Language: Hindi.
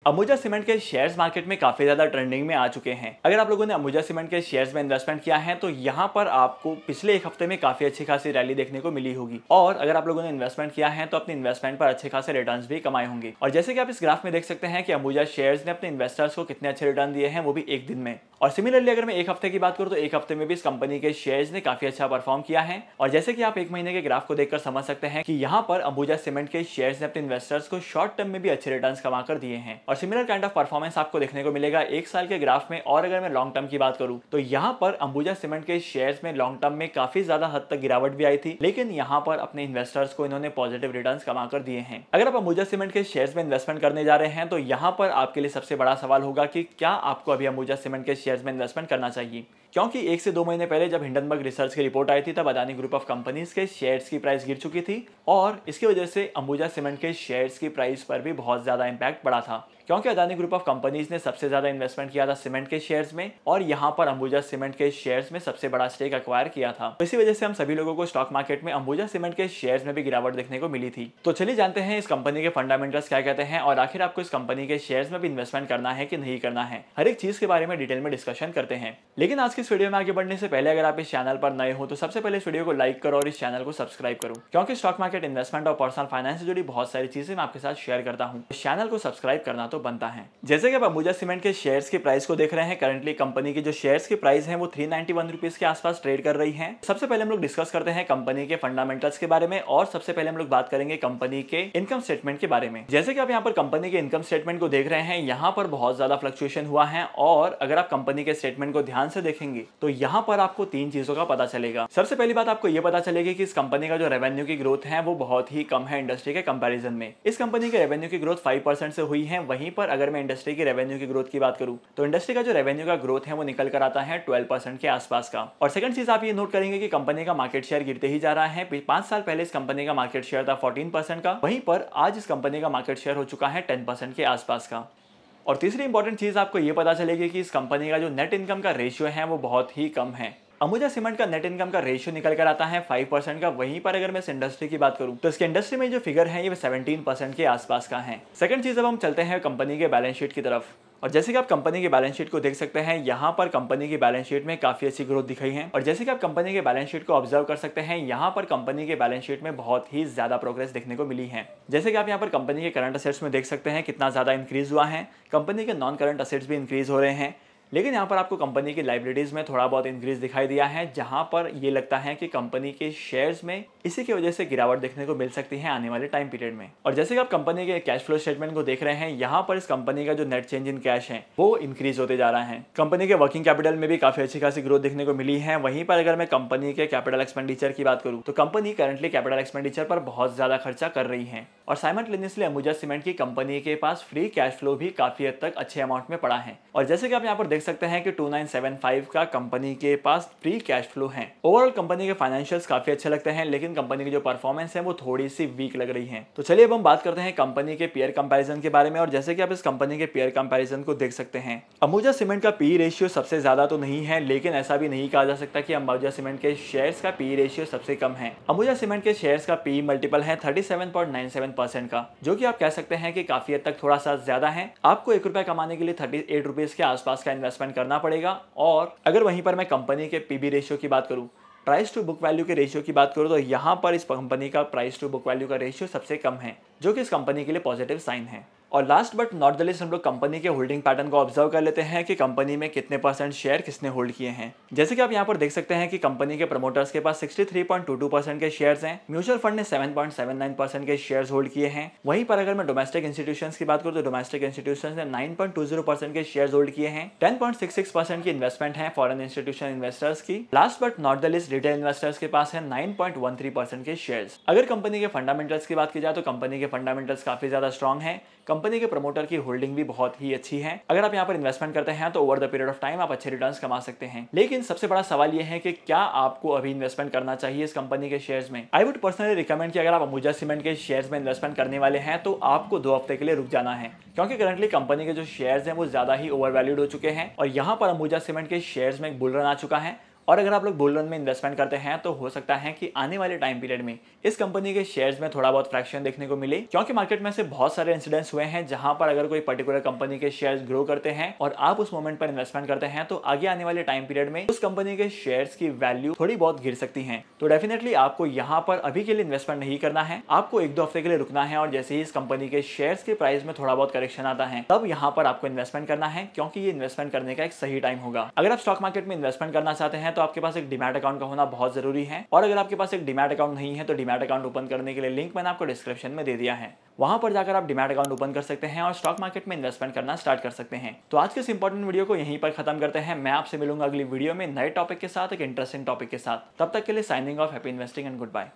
अंबुजा सीमेंट के शेयर्स मार्केट में काफी ज्यादा ट्रेंडिंग में आ चुके हैं। अगर आप लोगों ने अंबुजा सीमेंट के शेयर्स में इन्वेस्टमेंट किया है तो यहाँ पर आपको पिछले एक हफ्ते में काफी अच्छी खासी रैली देखने को मिली होगी और अगर आप लोगों ने इन्वेस्टमेंट किया है तो अपने इन्वेस्टमेंट पर अच्छे खासे रिटर्न्स भी कमाए होंगे। और जैसे कि आप इस ग्राफ में देख सकते हैं कि अंबुजा शेयर्स ने अपने इन्वेस्टर्स को कितने अच्छे रिटर्न दिए हैं, वो भी एक दिन में। और सिमिलरली अगर मैं एक हफ्ते की बात करूं तो एक हफ्ते में भी इस कंपनी के शेयर्स ने काफी अच्छा परफॉर्म किया है। और जैसे कि आप एक महीने के ग्राफ को देखकर समझ सकते हैं कि यहाँ पर अंबुजा सीमेंट के शेयर्स ने अपने इन्वेस्टर्स को शॉर्ट टर्म में भी अच्छे रिटर्न्स कमा कर दिए हैं। और सिमिलर काइंड ऑफ परफॉर्मेंस आपको देखने को मिलेगा एक साल के ग्राफ में। और अगर मैं लॉन्ग टर्म की बात करूं तो यहाँ पर अंबुजा सीमेंट के शेयर्स में लॉन्ग टर्म में काफी ज्यादा हद तक गिरावट भी आई थी, लेकिन यहाँ पर अपने इन्वेस्टर्स को इन्होंने पॉजिटिव रिटर्न्स कमा कर दिए हैं। अगर आप अंबुजा सीमेंट के शेयर्स में इन्वेस्टमेंट करने जा रहे हैं तो यहाँ पर आपके लिए सबसे बड़ा सवाल होगा कि क्या आपको अभी अंबुजा सीमेंट के शेयर्स में इन्वेस्टमेंट करना चाहिए, क्योंकि 1 से 2 महीने पहले जब हिंडनबर्ग रिसर्च की रिपोर्ट आई थी तब अदानी ग्रुप ऑफ कंपनीज के शेयर्स की प्राइस गिर चुकी थी और इसकी वजह से अंबुजा सीमेंट के शेयर्स की प्राइस पर भी बहुत ज्यादा इंपैक्ट पड़ा था, क्योंकि अदानी ग्रुप ऑफ कंपनीज ने सबसे ज्यादा इन्वेस्टमेंट किया था सीमेंट के शेयर्स में और यहाँ पर अंबुजा सीमेंट के शेयर्स में सबसे बड़ा स्टेक एक्वायर किया था। तो इसी वजह से हम सभी लोगों को स्टॉक मार्केट में अंबुजा सीमेंट के शेयर्स में भी गिरावट देखने को मिली थी। तो चलिए जानते हैं इस कंपनी के फंडामेंटल्स क्या कहते हैं और आखिर आपको इस कंपनी के शेयर्स में भी इन्वेस्टमेंट करना है कि नहीं करना है, हर एक चीज के बारे में डिटेल में डिस्कशन करते हैं। लेकिन आज की इस वीडियो में आगे बढ़ने से पहले अगर आप इस चैनल पर नए हो तो सबसे पहले इस वीडियो को लाइक करो और इस चैनल को सब्सक्राइब करो, क्योंकि स्टॉक मार्केट, इन्वेस्टमेंट और पर्सनल फाइनेंस से जुड़ी बहुत सारी चीजें मैं आपके साथ शेयर करता हूँ। इस चैनल को सब्सक्राइब करना तो बनता है। जैसे कि आप अंबुजा सीमेंट के शेयर्स की प्राइस को देख रहे हैं, करंटली कंपनी की जो शेयर्स की प्राइस है वो 391 रुपीज के आसपास ट्रेड कर रही है। सबसे पहले हम लोग डिस्कस करते हैं कंपनी के फंडामेंटल्स के बारे में और सबसे पहले हम लोग बात करेंगे कंपनी के इनकम स्टेटमेंट के बारे में। जैसे कि आप यहाँ पर कंपनी के इनकम स्टेटमेंट को देख रहे हैं, यहाँ पर बहुत ज्यादा फ्लक्चुएशन हुआ है और अगर आप कंपनी के स्टेटमेंट को ध्यान से देखेंगे तो यहाँ पर आपको 3 चीजों का पता चलेगा। सबसे पहली बात आपको यह पता चलेगी कि इस कंपनी का जो रेवेन्यू की ग्रोथ है वो बहुत ही कम है इंडस्ट्री के कंपैरिजन में। इस कंपनी के रेवेन्यू की ग्रोथ 5% से हुई है, वहीं पर अगर मैं इंडस्ट्री की रेवेन्यू की ग्रोथ की बात करूं तो इंडस्ट्री का जो रेवेन्यू का ग्रोथ है वो निकल कर आता है 12% के आसपास का। और सेकंड चीज आप ये नोट करेंगे कि कंपनी का मार्केट शेयर गिरते ही जा रहा है। 5 साल पहले इस कंपनी का मार्केट शेयर था 14% का, वहीं पर आज इस कंपनी का मार्केट शेयर हो चुका है 10% के आसपास का। और तीसरी इंपॉर्टेंट चीज आपको ये पता चलेगी कि इस कंपनी का जो नेट इनकम का रेशियो है वो बहुत ही कम है। अंबुजा सीमेंट का नेट इनकम का रेशियो निकल कर आता है 5% का, वहीं पर अगर मैं इस इंडस्ट्री की बात करूं तो इसके इंडस्ट्री में जो फिगर है ये 17% के आसपास का है। सेकंड चीज, अब हम चलते हैं कंपनी के बैलेंस शीट की तरफ। और जैसे कि आप कंपनी की बैलेंस शीट को देख सकते हैं, यहाँ पर कंपनी की बैलेंस शीट में काफी अच्छी ग्रोथ दिखाई है। और जैसे कि आप कंपनी के बैलेंस शीट को ऑब्जर्व कर सकते हैं, यहाँ पर कंपनी के बैलेंस शीट में बहुत ही ज्यादा प्रोग्रेस देखने को मिली है। जैसे कि आप यहाँ पर कंपनी के करंट असेट्स में देख सकते हैं कितना ज्यादा इंक्रीज हुआ है, कंपनी के नॉन करंट असेट्स भी इंक्रीज हो रहे हैं। लेकिन यहाँ पर आपको कंपनी की लाइबिलिटीज में थोड़ा बहुत इंक्रीज दिखाई दिया है, जहां पर ये लगता है कि कंपनी के शेयर्स में इसी की वजह से गिरावट देखने को मिल सकती है आने वाले टाइम पीरियड में। और जैसे कि आप कंपनी के कैश फ्लो स्टेटमेंट को देख रहे हैं, यहाँ पर इस कंपनी का जो नेट चेंज इन कैश है वो इंक्रीज होते जा रहा है। कंपनी के वर्किंग कैपिटल में भी काफी अच्छी खासी ग्रोथ देखने को मिली है। वहीं पर अगर मैं कंपनी के कैपिटल एक्सपेंडिचर की बात करूँ तो कंपनी करंटली कैपिटल एक्सपेंडिचर पर बहुत ज्यादा खर्चा कर रही है और साइमल्टेनियसली अंबुजा सीमेंट की कंपनी के पास फ्री कैश फ्लो भी काफी हद तक अच्छे अमाउंट में पड़ा है। और जैसे कि आप यहाँ पर देख सकते हैं कि 2975 का कंपनी के पास फ्री कैश फ्लो है। ओवरऑल कंपनी के फाइनेंशियल्स काफी अच्छे लगते हैं, लेकिन कंपनी की जो परफॉर्मेंस है वो थोड़ी सी वीक लग रही है। तो चलिए अब हम बात करते हैं कंपनी के पीयर कंपैरिजन के बारे में। और जैसे कि आप इस कंपनी के पीयर कंपैरिजन को देख सकते हैं, अंबुजा सीमेंट का पी रेशियो सबसे ज्यादा तो नहीं है, लेकिन ऐसा भी नहीं कहा जा सकता कि अंबुजा सीमेंट के शेयर्स का पी रेशियो सबसे कम है। अंबुजा सीमेंट के शेयर्स का पी मल्टीपल है 37.97% का, जो कि आप कह सकते हैं कि काफी हद तक थोड़ा सा ज्यादा है। आपको ₹1 कमाने के लिए 38 रुपीज के आसपास का इन्वेस्टमेंट करना पड़ेगा। और अगर वहीं पर मैं कंपनी के पीबी रेशियो की बात करूं, प्राइस टू बुक वैल्यू के रेशियो की बात करूं, तो यहां पर इस कंपनी का प्राइस टू बुक वैल्यू का रेशियो सबसे कम है, जो कि इस कंपनी के लिए पॉजिटिव साइन है। और last but not the list हम लोग कंपनी के होल्डिंग पैटर्न को ऑब्जर्व कर लेते हैं कि कंपनी में कितने % शेयर किसने होल्ड किए हैं। जैसे कि आप यहाँ पर देख सकते हैं कि कंपनी के प्रमोटर्स के पास 63.22% के शेयर्स हैं, म्यूचुअल फंड ने 7.79% के शेयर्स होल्ड किए हैं। वहीं पर अगर मैं डोमेस्टिक इंस्टीट्यूशंस की बात करूँ तो डोमेस्टिक इंस्टीट्यूशंस ने 9.20% के शेयर्स होल्ड किए हैं। 10.66% की इन्वेस्टमेंट है फॉरेन इंस्टीट्यूशन इन्वेस्टर्स की। Last but not the list retail investors के पास है 9.13% के शेयर्स। अगर कंपनी के फंडामेंटल्स की बात की जाए तो कंपनी के फंडामेंटल्स काफी ज्यादा स्ट्रॉन्ग है। कंपनी के प्रमोटर की होल्डिंग भी बहुत ही अच्छी है। अगर आप यहाँ पर इन्वेस्टमेंट करते हैं तो over the period of time आप अच्छे रिटर्न्स कमा सकते हैं। लेकिन सबसे बड़ा सवाल यह है कि क्या आपको अभी इन्वेस्टमेंट करना चाहिए इस कंपनी के शेयर्स में। आई वुड पर्सनली रिकमेंड कि अगर आप अंबुजा सीमेंट के शेयर्स में इन्वेस्टमेंट करने वाले हैं तो आपको 2 हफ्ते के लिए रुक जाना है, क्योंकि करंटली कंपनी के जो शेयर्स हैं वो ज्यादा ही ओवर वैल्यूड हो चुके हैं और यहाँ पर अंबुजा सीमेंट के शेयर्स में एक बुल रन आ चुका है और अगर आप लोग बुल रन में इन्वेस्टमेंट करते हैं तो हो सकता है कि आने वाले टाइम पीरियड में इस कंपनी के शेयर्स में थोड़ा बहुत फ्रैक्शन देखने को मिले, क्योंकि मार्केट में से बहुत सारे इंसिडेंट्स हुए हैं जहां पर अगर कोई पर्टिकुलर कंपनी के शेयर्स ग्रो करते हैं और आप उस मोमेंट पर इन्वेस्टमेंट करते हैं तो आगे आने वाले टाइम पीरियड में उस कंपनी के शेयर्स की वैल्यू थोड़ी बहुत गिर सकती है। तो डेफिनेटली आपको यहाँ पर अभी के लिए इन्वेस्टमेंट नहीं करना है, आपको 1-2 हफ्ते के लिए रुकना है और जैसे ही इस कंपनी के शेयर्स के प्राइस में थोड़ा बहुत करेक्शन आता है तब यहाँ पर आपको इन्वेस्टमेंट करना है, क्योंकि ये इन्वेस्टमेंट करने का एक सही टाइम होगा। अगर आप स्टॉक मार्केट में इन्वेस्टमेंट करना चाहते हैं तो आपके पास एक डीमैट अकाउंट का होना बहुत जरूरी है, और अगर आपके पास एक डीमैट अकाउंट नहीं है तो डीमैट अकाउंट ओपन करने के लिए लिंक मैंने आपको डिस्क्रिप्शन में दे दिया है, वहां पर जाकर आप डीमैट अकाउंट ओपन कर सकते हैं और स्टॉक मार्केट में इन्वेस्टमेंट करना स्टार्ट कर सकते हैं। तो आज के इस इंपॉर्टेंट वीडियो को यहीं पर खत्म करते हैं। मैं आपसे मिलूंगा अगली वीडियो में नए टॉपिक के साथ, एक इंटरेस्टिंग टॉपिक के साथ। तब तक के लिए signing off, happy investing and good bye.